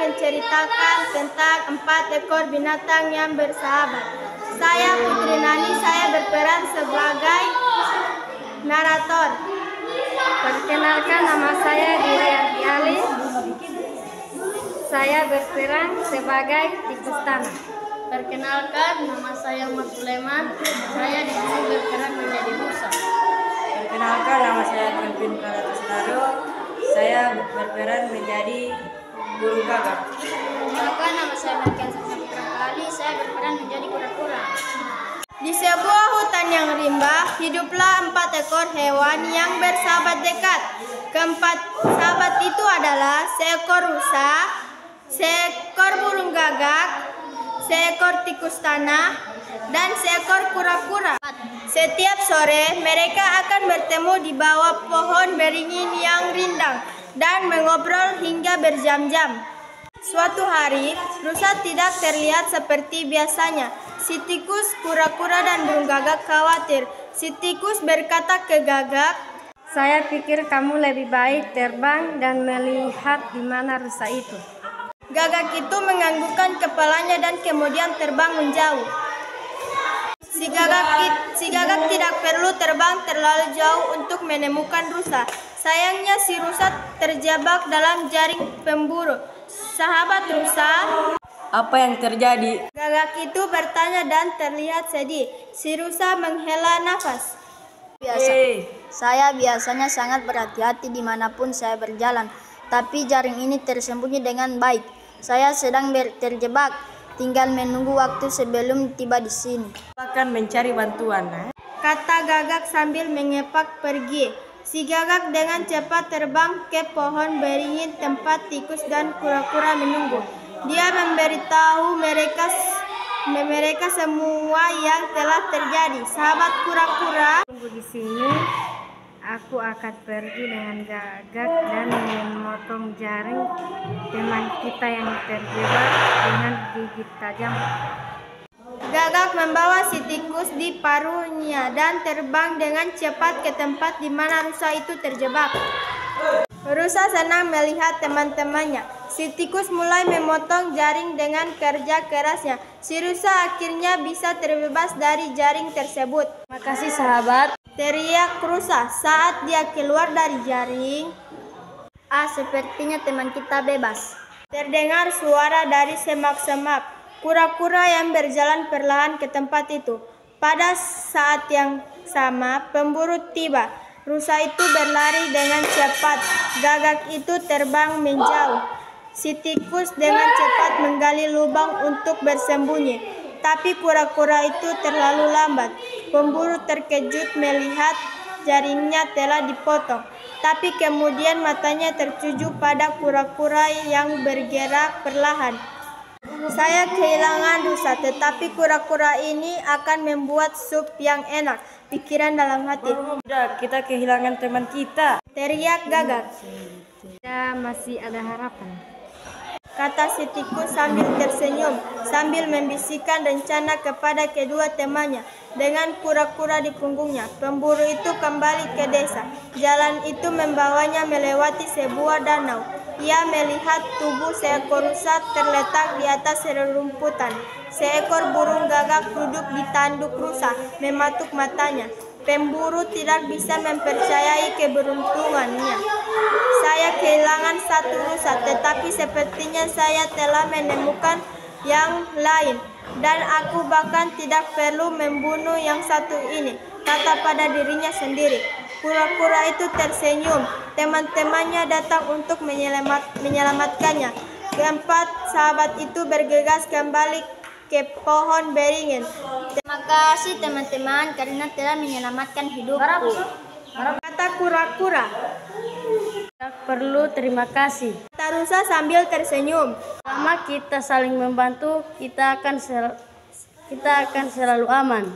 menceritakan tentang 4 ekor binatang yang bersahabat. Saya Putri Nani, saya berperan sebagai narator. Perkenalkan, nama saya Dirianti Ali. Saya berperan sebagai tikus tanah. Perkenalkan, nama saya Umar Sulaiman. Saya di sini berperan menjadi rusa. Perkenalkan, nama saya Kelvin Karatusdaro. Saya berperan menjadi burung gagak. Perkenalkan, nama saya Merkian Saputra Ali. Saya berperan menjadi kura-kura. Di sebuah hutan yang rimba, hiduplah 4 ekor hewan yang bersahabat dekat. Keempat sahabat itu adalah seekor rusa, seekor burung gagak, seekor tikus tanah, dan seekor kura-kura. Setiap sore, mereka akan bertemu di bawah pohon beringin yang rindang dan mengobrol hingga berjam-jam. Suatu hari, rusa tidak terlihat seperti biasanya. Si tikus, kura-kura, dan burung gagak khawatir. Si tikus berkata ke gagak, Saya pikir kamu lebih baik terbang dan melihat di mana rusa itu. Gagak itu menganggukkan kepalanya dan kemudian terbang menjauh. Si gagak tidak perlu terbang terlalu jauh untuk menemukan rusa. Sayangnya si rusa terjebak dalam jaring pemburu. Sahabat rusa, apa yang terjadi? Gagak itu bertanya dan terlihat sedih. Si rusa menghela nafas. Saya biasanya sangat berhati-hati dimanapun saya berjalan, tapi jaring ini tersembunyi dengan baik. Saya sedang terjebak, tinggal menunggu waktu sebelum tiba di sini. Akan mencari bantuan. Kata gagak sambil mengepak pergi. Si gagak dengan cepat terbang ke pohon beringin tempat tikus dan kura-kura menunggu. Dia memberitahu mereka semua yang telah terjadi. Sahabat kura-kura, Tunggu di sini. Aku akan pergi dengan gagak dan memotong jaring teman kita yang terjebak dengan gigit tajam. Gagak membawa si tikus di paruhnya dan terbang dengan cepat ke tempat di mana rusa itu terjebak. Rusa senang melihat teman-temannya. Si tikus mulai memotong jaring dengan kerja kerasnya. Si rusa akhirnya bisa terbebas dari jaring tersebut. Terima kasih sahabat. Teriak rusa saat dia keluar dari jaring. Sepertinya teman kita bebas. Terdengar suara dari semak-semak. Kura-kura yang berjalan perlahan ke tempat itu. Pada saat yang sama, pemburu tiba. Rusa itu berlari dengan cepat. Gagak itu terbang menjauh. Si tikus dengan cepat menggali lubang untuk bersembunyi. Tapi kura-kura itu terlalu lambat. Pemburu terkejut melihat jaringnya telah dipotong. Tapi kemudian matanya tertuju pada kura-kura yang bergerak perlahan. Saya kehilangan rusa, tetapi kura-kura ini akan membuat sup yang enak. Pikiran dalam hati. Sudah, kita kehilangan teman kita. Teriak gagak. Kita masih ada harapan. Kata si tikus sambil tersenyum, sambil membisikkan rencana kepada kedua temannya. Dengan kura-kura di punggungnya, pemburu itu kembali ke desa. Jalan itu membawanya melewati sebuah danau. Ia melihat tubuh seekor rusa terletak di atas rerumputan. Seekor burung gagak duduk di tanduk rusa, mematuk matanya. Pemburu tidak bisa mempercayai keberuntungannya. Saya kehilangan satu rusa, tetapi sepertinya saya telah menemukan yang lain. Dan aku bahkan tidak perlu membunuh yang satu ini, kata pada dirinya sendiri. Kura-kura itu tersenyum. Teman-temannya datang untuk menyelamatkannya. Keempat sahabat itu bergegas kembali ke pohon beringin. Terima kasih teman-teman karena telah menyelamatkan hidupku. Kata kura-kura. Tidak perlu terima kasih. Kata rusa sambil tersenyum. Selama kita saling membantu, kita akan selalu aman.